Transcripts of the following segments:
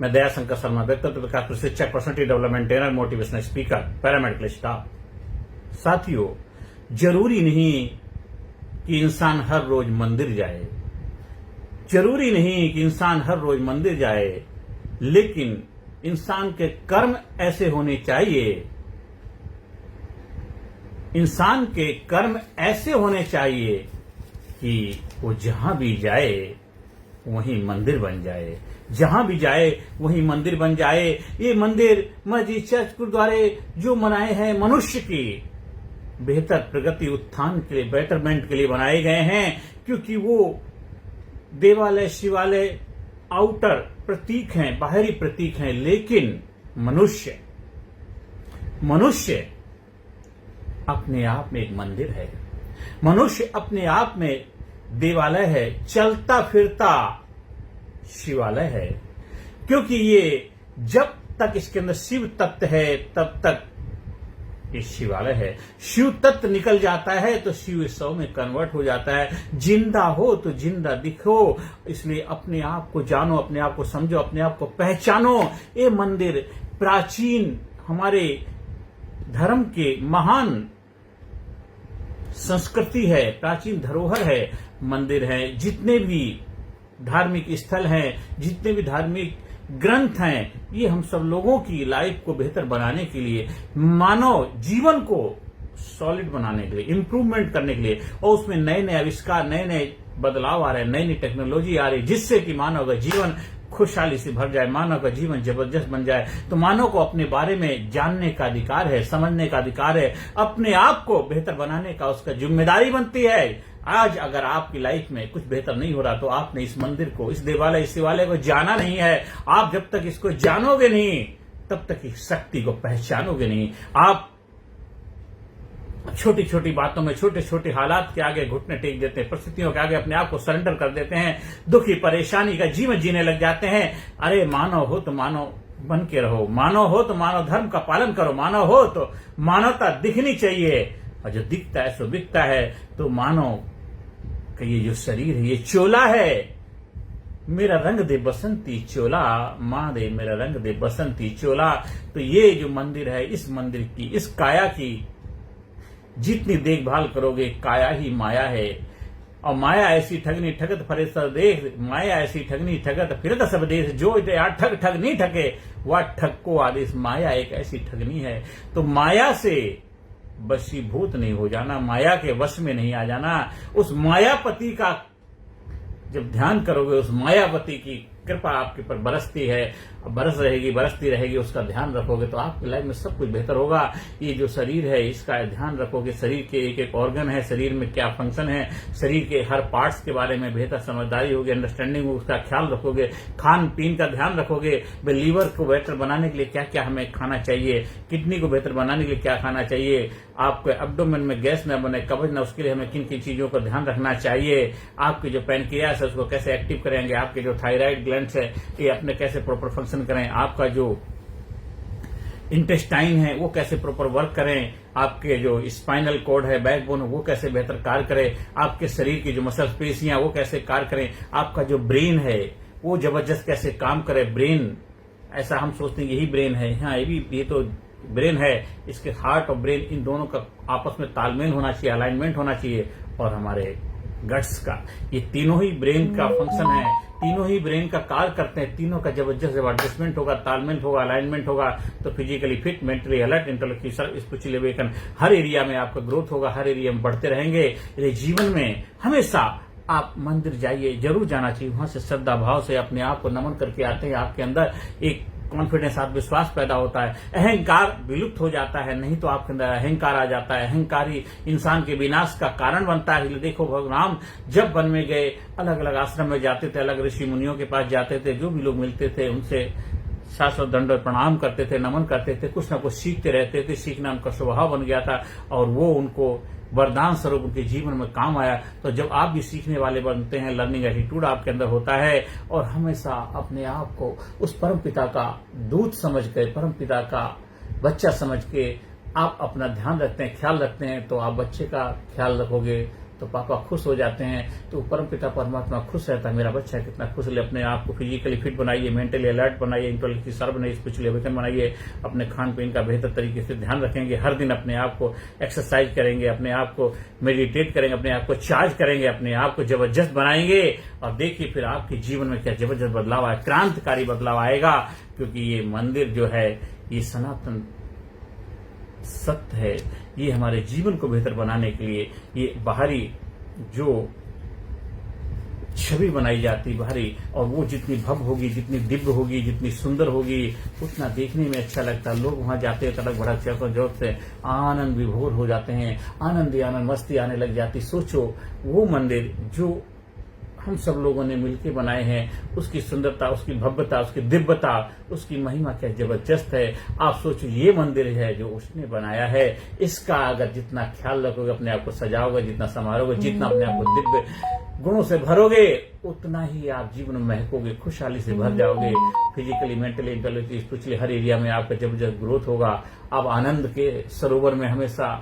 मैं दया शंकर शर्मा, व्यक्तित्व विकास प्रशिक्षक, personality development trainer, motivational speaker, paramedical staff. साथियों, जरूरी नहीं कि इंसान हर रोज मंदिर जाए, जरूरी नहीं कि इंसान हर रोज मंदिर जाए, लेकिन इंसान के कर्म ऐसे होने चाहिए, इंसान के कर्म ऐसे होने चाहिए कि वो जहां भी जाए वहीं मंदिर बन जाए, जहां भी जाए वहीं मंदिर बन जाए। ये मंदिर, मस्जिद, चर्च, गुरुद्वारे जो बनाए हैं मनुष्य की बेहतर प्रगति, उत्थान के लिए, बेटरमेंट के लिए बनाए गए हैं, क्योंकि वो देवालय, शिवालय आउटर प्रतीक हैं, बाहरी प्रतीक हैं, लेकिन मनुष्य अपने आप में एक मंदिर है, मनुष्य अपने आप में देवालय है, चलता फिरता शिवालय है। क्योंकि ये जब तक इसके अंदर शिव तत्व है तब तक ये शिवालय है। शिव तत्व निकल जाता है तो शिव शव में कन्वर्ट हो जाता है। जिंदा हो तो जिंदा दिखो, इसलिए अपने आप को जानो, अपने आप को समझो, अपने आप को पहचानो। ये मंदिर प्राचीन हमारे धर्म के महान संस्कृति है, प्राचीन धरोहर है। मंदिर है, जितने भी धार्मिक स्थल हैं, जितने भी धार्मिक ग्रंथ हैं, ये हम सब लोगों की लाइफ को बेहतर बनाने के लिए, मानव जीवन को सॉलिड बनाने के लिए, इंप्रूवमेंट करने के लिए, और उसमें नए नए आविष्कार, नए नए बदलाव आ रहे हैं, नई नई टेक्नोलॉजी आ रही है, जिससे कि मानव का जीवन खुशहाली से भर जाए, मानव का जीवन जबरदस्त बन जाए। तो मानव को अपने बारे में जानने का अधिकार है, समझने का अधिकार है, अपने आप को बेहतर बनाने का उसका जिम्मेदारी बनती है। आज अगर आपकी लाइफ में कुछ बेहतर नहीं हो रहा तो आपने इस मंदिर को, इस देवालय, इस शिवालय को जाना नहीं है। आप जब तक इसको जानोगे नहीं तब तक इस शक्ति को पहचानोगे नहीं। आप छोटी छोटी बातों में, छोटे छोटे हालात के आगे घुटने टेक देते हैं, परिस्थितियों के आगे अपने आप को सरेंडर कर देते हैं, दुखी परेशानी का जीवन जीने लग जाते हैं। अरे मानव हो तो मानव बन के रहो, मानव हो तो मानव धर्म का पालन करो, मानव हो तो मानवता दिखनी चाहिए, और जो दिखता है सो बिकता है। तो मानव का ये जो शरीर है, ये चोला है। मेरा रंग दे बसंती चोला, माँ दे मेरा रंग दे बसंती चोला। तो ये जो मंदिर है, इस मंदिर की, इस काया की जितनी देखभाल करोगे, काया ही माया है। और माया ऐसी ठगनी ठगत फरे सब देश, माया ऐसी ठगनी ठगत फिरत सब देश, जो ठग ठग नहीं ठगे वह ठग को आदेश। माया एक ऐसी ठगनी है। तो माया से वशीभूत नहीं हो जाना, माया के वश में नहीं आ जाना। उस मायापति का जब ध्यान करोगे, उस मायापति की कृपा आपके ऊपर बरसती है, बरस रहेगी, बरसती रहेगी, उसका ध्यान रखोगे तो आपकी लाइफ में सब कुछ बेहतर होगा। ये जो शरीर है, इसका ध्यान रखोगे, शरीर के एक एक ऑर्गन है, शरीर में क्या फंक्शन है, शरीर के हर पार्ट्स के बारे में बेहतर समझदारी होगी, अंडरस्टैंडिंग होगी, उसका ख्याल रखोगे, खान पीन का ध्यान रखोगे। लीवर को बेहतर बनाने के लिए क्या क्या हमें खाना चाहिए, किडनी को बेहतर बनाने के लिए क्या खाना चाहिए, आपके एब्डोमेन में गैस न बने, कब्ज न, उसके लिए हमें किन किन चीजों का ध्यान रखना चाहिए। आपके जो पैनक्रियास है उसको कैसे एक्टिव करेंगे, आपके जो थायराइड ग्लैंड्स है ये अपने कैसे प्रॉपर फंक्शन करें, आपका जो इंटेस्टाइन है वो कैसे प्रॉपर वर्क करें, आपके जो स्पाइनल कॉर्ड है, बैकबोन वो कैसे बेहतर कार्य करे, आपके शरीर की जो मसल पेशियां वो कैसे कार्य करें, आपका जो ब्रेन है वो जबरदस्त कैसे काम करे। ब्रेन ऐसा हम सोचते हैं यही ब्रेन है, हाँ ये तो ब्रेन है, इसके हार्ट और ब्रेन इन दोनों का आपस में तालमेल होना चाहिए, अलाइनमेंट होना चाहिए। और हमारे गट्स का, ये तीनों ही ब्रेन का फंक्शन है, तीनों ही ब्रेन का कार्य करते हैं, तीनों का जबरदस्त जब एडजस्टमेंट होगा, तालमेल होगा, अलाइनमेंट होगा तो physically fit, mentally alert, intellectual spiritually awaken, हर एरिया में आपका ग्रोथ होगा, हर एरिया में बढ़ते रहेंगे। इसलिए जीवन में हमेशा आप मंदिर जाइए, जरूर जाना चाहिए। वहां से श्रद्धा भाव से अपने आप को नमन करके आते हैं, आपके अंदर एक कॉन्फिडेंस, आत्मविश्वास पैदा होता है, अहंकार विलुप्त हो जाता है। नहीं तो आपके अंदर अहंकार आ जाता है, अहंकारी इंसान के विनाश का कारण बनता है। देखो भगवान जब वन में गए, अलग अलग आश्रम में जाते थे, अलग ऋषि मुनियों के पास जाते थे, जो भी लोग मिलते थे उनसे शाश्वत दंडवत प्रणाम करते थे, नमन करते थे, कुछ ना कुछ सीखते रहते थे। सीखना उनका स्वभाव बन गया था और वो उनको वरदान स्वरूप उनके जीवन में काम आया। तो जब आप भी सीखने वाले बनते हैं, लर्निंग एटीट्यूड आपके अंदर होता है और हमेशा अपने आप को उस परम पिता का दूत समझ के, परम पिता का बच्चा समझ के आप अपना ध्यान रखते हैं, ख्याल रखते हैं, तो आप बच्चे का ख्याल रखोगे तो पापा खुश हो जाते हैं, तो परमपिता परमात्मा खुश रहता है, मेरा बच्चा कितना खुश है। अपने आप को फिजिकली फिट बनाइए, मेंटली अलर्ट बनाइए, इंटेलेक्चुअली शार्प बनाइए, स्पिरिचुअली अवेकन बनाइए, अपने खान पीन का बेहतर तरीके से ध्यान रखेंगे, हर दिन अपने आप को एक्सरसाइज करेंगे, अपने आप को मेडिटेट करेंगे, अपने आप को चार्ज करेंगे, अपने आप को जबरदस्त बनाएंगे, और देखिए फिर आपके जीवन में क्या जबरदस्त बदलाव आए, क्रांतिकारी बदलाव आएगा। क्योंकि ये मंदिर जो है ये सनातन सत्य है, ये हमारे जीवन को बेहतर बनाने के लिए ये बाहरी जो छवि बनाई जाती बाहरी, और वो जितनी भव्य होगी, जितनी दिव्य होगी, जितनी सुंदर होगी, उतना देखने में अच्छा लगता है। लोग वहां जाते हैं, तड़क भड़क जोर से आनंद विभोर हो जाते हैं, आनंद ही आनंद, मस्ती आने लग जाती। सोचो वो मंदिर जो हम सब लोगों ने मिलकर बनाए हैं, उसकी सुंदरता, उसकी भव्यता, उसकी दिव्यता, उसकी महिमा क्या जबरदस्त है। आप सोचो ये मंदिर है जो उसने बनाया है, इसका अगर जितना ख्याल रखोगे, अपने आप को सजाओगे, जितना संवारोगे, जितना अपने आप को दिव्य गुणों से भरोगे, उतना ही आप जीवन में महकोगे, खुशहाली से भर जाओगे। फिजिकली, मेंटली, इंटेलेक्चुअली, स्पिरिचुअली हर एरिया में आपका जबरदस्त ग्रोथ होगा। आप आनंद के सरोवर में हमेशा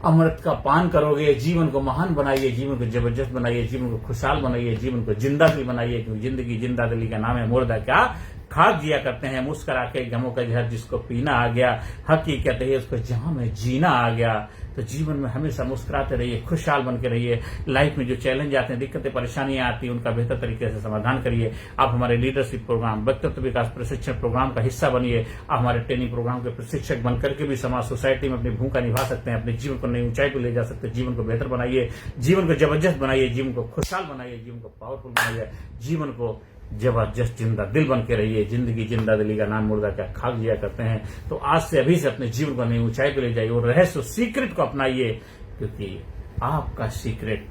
अमृत का पान करोगे। जीवन को महान बनाइए, जीवन को जबरदस्त बनाइए, जीवन को खुशहाल बनाइए, जीवन को जिंदा दिल बनाइए, क्योंकि जिंदगी जिंदा दिली का नाम है। मुर्दा क्या खाक जिया करते हैं, मुस्करा के गमों का जहर जिसको पीना आ गया, हकीकत है उसको जहां में जीना आ गया। तो जीवन में हमेशा मुस्कुराते रहिए, खुशहाल बन के रहिए। लाइफ में जो चैलेंज आते हैं, दिक्कतें परेशानियां आती हैं, उनका बेहतर तरीके से समाधान करिए। आप हमारे लीडरशिप प्रोग्राम, व्यक्तित्व विकास प्रशिक्षण प्रोग्राम का हिस्सा बनिए। आप हमारे ट्रेनिंग प्रोग्राम के प्रशिक्षक बनकर के भी समाज सोसाइटी में अपनी भूमिका निभा सकते हैं, अपने जीवन को नई ऊंचाई पर ले जा सकते हैं। जीवन को बेहतर बनाइए, जीवन को जबरदस्त बनाइए, जीवन को खुशहाल बनाइए, जीवन को पावरफुल बनाइए, जीवन को जबरदस्त जिंदा दिल बन के रहिए। जिंदगी जिंदा दिली का नाम मुर्दा क्या खाक जिया करते हैं। तो आज से अभी से अपने जीवन को नई ऊंचाई पे ले जाइए और रहस्य सीक्रेट को अपनाइए, क्योंकि आपका सीक्रेट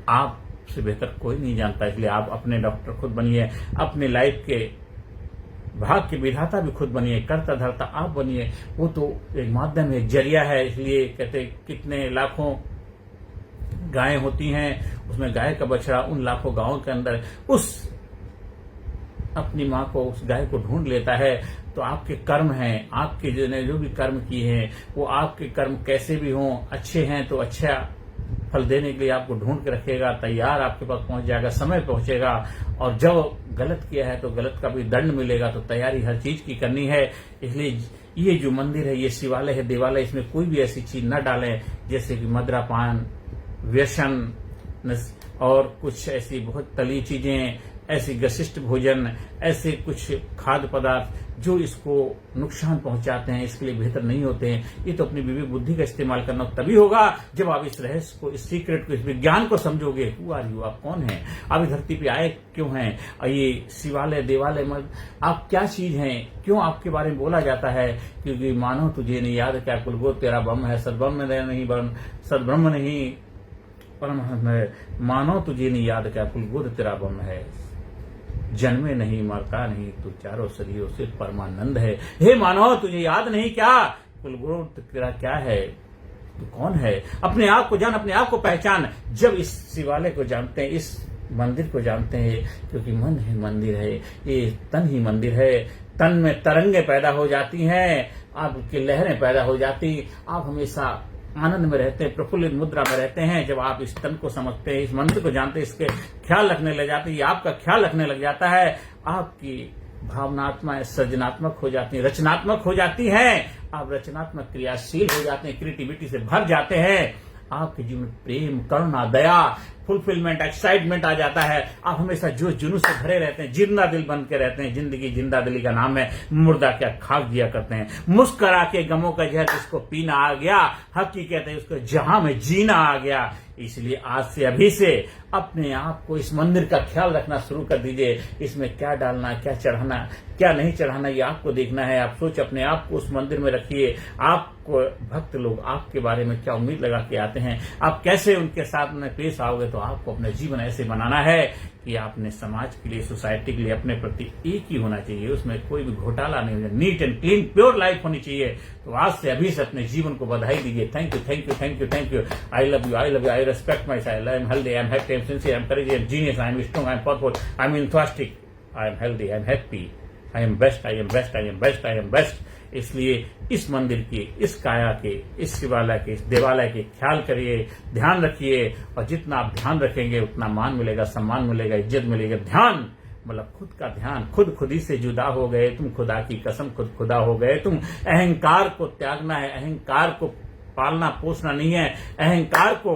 आपसे बेहतर कोई नहीं जानता। इसलिए आप अपने डॉक्टर खुद बनिए, अपने लाइफ के भाग के विधाता भी खुद बनिए, करता धरता आप बनिए। वो तो एक माध्यम है, जरिया है। इसलिए कहते कितने लाखों गायें होती हैं, उसमें गाय का बछड़ा उन लाखों गांवों के अंदर उस अपनी माँ को, उस गाय को ढूंढ लेता है। तो आपके कर्म हैं, आपके जो भी कर्म किए हैं, वो आपके कर्म कैसे भी हों, अच्छे हैं तो अच्छा फल देने के लिए आपको ढूंढ के रखेगा, तैयार आपके पास पहुंच जाएगा, समय पहुंचेगा। और जब गलत किया है तो गलत का भी दंड मिलेगा। तो तैयारी हर चीज की करनी है। इसलिए ये जो मंदिर है, ये शिवालय है, देवालय, इसमें कोई भी ऐसी चीज न डालें जैसे कि मदिरापान, व्यसन और कुछ ऐसी बहुत तली चीजें, ऐसी गशिष्ट भोजन, ऐसे कुछ खाद्य पदार्थ जो इसको नुकसान पहुंचाते हैं, इसके लिए बेहतर नहीं होते हैं। ये तो अपनी विवेक बुद्धि का इस्तेमाल करना तभी होगा जब आप इस रहस्य को, इस सीक्रेट को, इस विज्ञान को समझोगे। हु आर यू, आप कौन हैं, आप इस धरती पे आए क्यों हैं, और ये शिवालय देवालय आप क्या चीज हैं, क्यों आपके बारे में बोला जाता है। क्योंकि मानो तुझे नहीं याद क्या कुलगोद तेरा ब्रह्म है, सदब्रह्म नहीं, सदब्रह्म नहीं परम है। मानो तुझे नहीं याद क्या कुलगोद तेरा ब्रह्म है, जन्मे नहीं मरता नहीं तू चारों सदियों से परमानंद है। हे मानव, तुझे याद नहीं क्या कुलगुरु तेरा क्या है, तू कौन है। अपने आप को जान, अपने आप को पहचान। जब इस शिवालय को जानते हैं, इस मंदिर को जानते हैं, क्योंकि मन ही मंदिर है, ये तन ही मंदिर है। तन में तरंगे पैदा हो जाती हैं, आपकी लहरें पैदा हो जाती, आप हमेशा आनंद में रहते हैं, प्रफुल्लित मुद्रा में रहते हैं। जब आप इस तन को समझते हैं, इस मंत्र को जानते हैं, इसके ख्याल रखने लग जाते हैं, ये आपका ख्याल रखने लग जाता है, आपकी भावनात्मक सृजनात्मक हो जाती है, रचनात्मक हो जाती है। आप रचनात्मक क्रियाशील हो जाते हैं, क्रिएटिविटी से भर जाते हैं। आपके जीवन में प्रेम, करुणा, दया, फुलफिलमेंट, एक्साइटमेंट आ जाता है। आप हमेशा जोश जुनून से भरे रहते हैं, जिंदा दिल बन के रहते हैं। जिंदगी जिंदा दिली का नाम है, मुर्दा क्या खाक दिया करते हैं। मुस्करा के गमों का जहर जिसको पीना आ गया, हकीकत है उसको जहां में जीना आ गया। इसलिए आज से अभी से अपने आप को, इस मंदिर का ख्याल रखना शुरू कर दीजिए। इसमें क्या डालना, क्या चढ़ाना, क्या नहीं चढ़ाना, ये आपको देखना है। आप सोच अपने आप को उस मंदिर में रखिए। आपको भक्त लोग आपके बारे में क्या उम्मीद लगा के आते हैं, आप कैसे उनके साथ में पेश आओगे। तो आपको अपना जीवन ऐसे बनाना है कि आपने समाज के लिए, सोसाइटी के लिए अपने प्रति एक ही होना चाहिए, उसमें कोई भी घोटाला नहीं होना, neat and clean pure life होनी चाहिए। तो आज से अभी से अपने जीवन को बधाई दीजिए। Thank you, thank you, thank you, thank you. I love you, I love you, I respect my self, I am healthy, I am happy, I am sincere, I am courageous, I am genius, I am strong, I am powerful, I am enthusiastic, I am healthy, I am happy, I am best, I am best, I am best, I am best. इसलिए इस मंदिर की, इस काया के, इस शिवालय के, इस देवालय के ख्याल करिए, ध्यान रखिए, और जितना आप ध्यान रखेंगे उतना मान मिलेगा, सम्मान मिलेगा, इज्जत मिलेगा। ध्यान मतलब खुद का ध्यान, खुद ही से जुदा हो गए तुम, खुदा की कसम खुद खुदा हो गए तुम। अहंकार को त्यागना है, अहंकार को पालना पोसना नहीं है, अहंकार को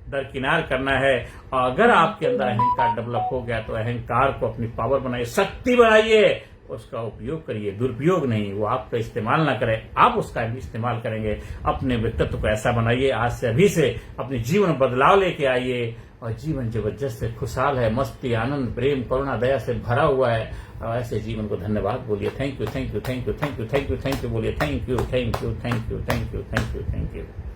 दरकिनार करना है। और अगर आपके अंदर अहंकार डेवलप हो गया तो अहंकार को अपनी पावर बनाइए, शक्ति बनाइए, उसका उपयोग करिए, दुरुपयोग नहीं। वो आपका इस्तेमाल ना करे, आप उसका इस्तेमाल करेंगे। अपने व्यक्तित्व को ऐसा बनाइए, आज से अभी से अपने जीवन में बदलाव लेके आइए, और जीवन जबरदस्त है, खुशहाल है, मस्ती, आनंद, प्रेम, करुणा, दया से भरा हुआ है। और ऐसे जीवन को धन्यवाद बोलिए। Thank you, thank you, thank you, thank you, thank you, thank you बोलिए। Thank you, thank you, thank you, thank you, thank you, thank you.